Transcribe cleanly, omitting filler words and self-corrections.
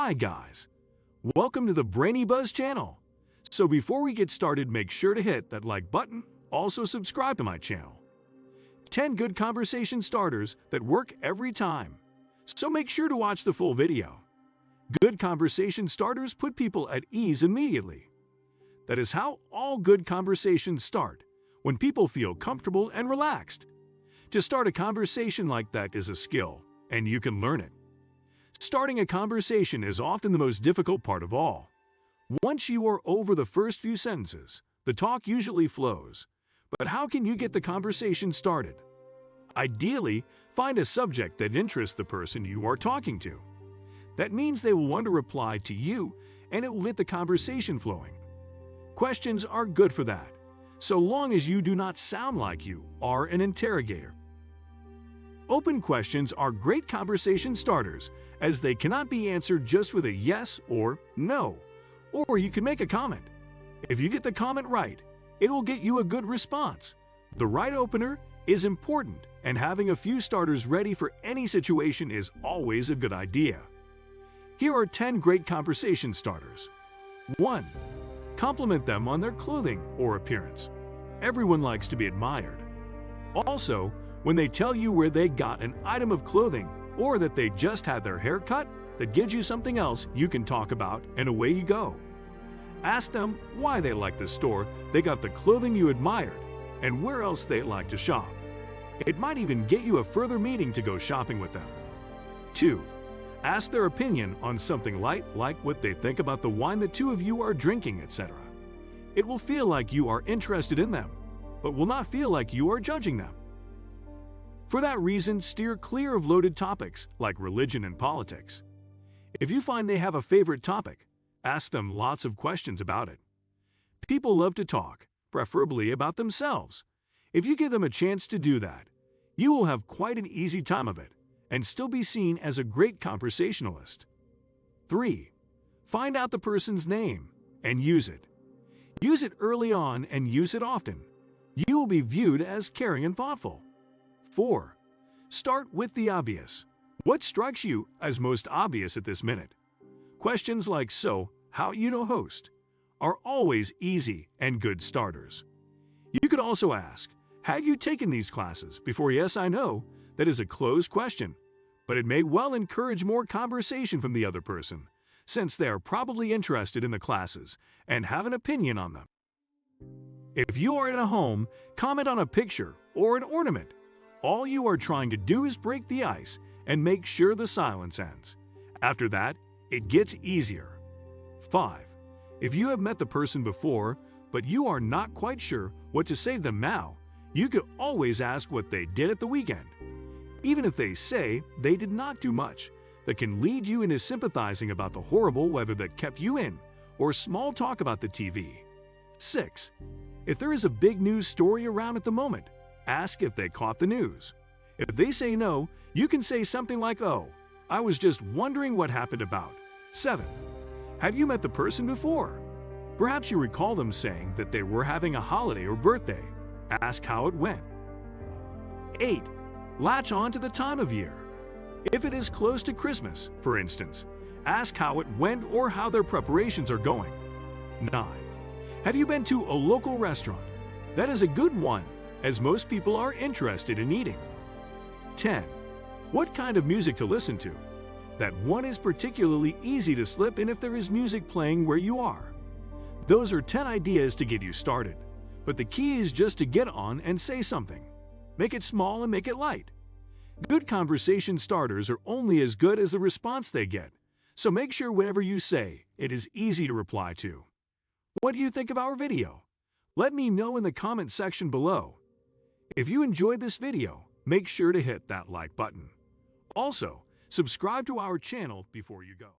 Hi guys, welcome to the Brainy Buzz channel. So before we get started, make sure to hit that like button, also subscribe to my channel. 10 good conversation starters that work every time. So make sure to watch the full video. Good conversation starters put people at ease immediately. That is how all good conversations start, when people feel comfortable and relaxed. To start a conversation like that is a skill, and you can learn it. Starting a conversation is often the most difficult part of all. Once you are over the first few sentences, the talk usually flows. But how can you get the conversation started? Ideally, find a subject that interests the person you are talking to. That means they will want to reply to you, and it will get the conversation flowing. Questions are good for that, so long as you do not sound like you are an interrogator. Open questions are great conversation starters, as they cannot be answered just with a yes or no. Or you can make a comment. If you get the comment right, it will get you a good response. The right opener is important, and having a few starters ready for any situation is always a good idea. Here are 10 great conversation starters. 1. Compliment them on their clothing or appearance. Everyone likes to be admired. Also, when they tell you where they got an item of clothing or that they just had their hair cut, that gives you something else you can talk about, and away you go. Ask them why they like the store they got the clothing you admired and where else they like to shop. It might even get you a further meeting to go shopping with them. 2. Ask their opinion on something light, like what they think about the wine the two of you are drinking, etc. It will feel like you are interested in them, but will not feel like you are judging them. For that reason, steer clear of loaded topics like religion and politics. If you find they have a favorite topic, ask them lots of questions about it. People love to talk, preferably about themselves. If you give them a chance to do that, you will have quite an easy time of it and still be seen as a great conversationalist. 3. Find out the person's name and use it. Use it early on and use it often. You will be viewed as caring and thoughtful. 4. Start with the obvious. What strikes you as most obvious at this minute? Questions like "So, how you know host?" are always easy and good starters. You could also ask, "Have you taken these classes?" before "Yes, I know." That is a closed question, but it may well encourage more conversation from the other person, since they are probably interested in the classes and have an opinion on them. If you are in a home, comment on a picture or an ornament. All you are trying to do is break the ice and make sure the silence ends. After that, it gets easier. 5. If you have met the person before, but you are not quite sure what to say to them now, you could always ask what they did at the weekend. Even if they say they did not do much, that can lead you into sympathizing about the horrible weather that kept you in, or small talk about the TV. 6. If there is a big news story around at the moment, ask if they caught the news. If they say no, you can say something like, "Oh, I was just wondering what happened about." 7. Have you met the person before? Perhaps you recall them saying that they were having a holiday or birthday. Ask how it went. 8. Latch on to the time of year. If it is close to Christmas, for instance, ask how it went or how their preparations are going. 9. Have you been to a local restaurant? That is a good one, as most people are interested in eating. 10. What kind of music to listen to? That one is particularly easy to slip in if there is music playing where you are. Those are 10 ideas to get you started, but the key is just to get on and say something. Make it small and make it light. Good conversation starters are only as good as the response they get, so make sure whatever you say, it is easy to reply to. What do you think of our video? Let me know in the comment section below. If you enjoyed this video, make sure to hit that like button. Also, subscribe to our channel before you go.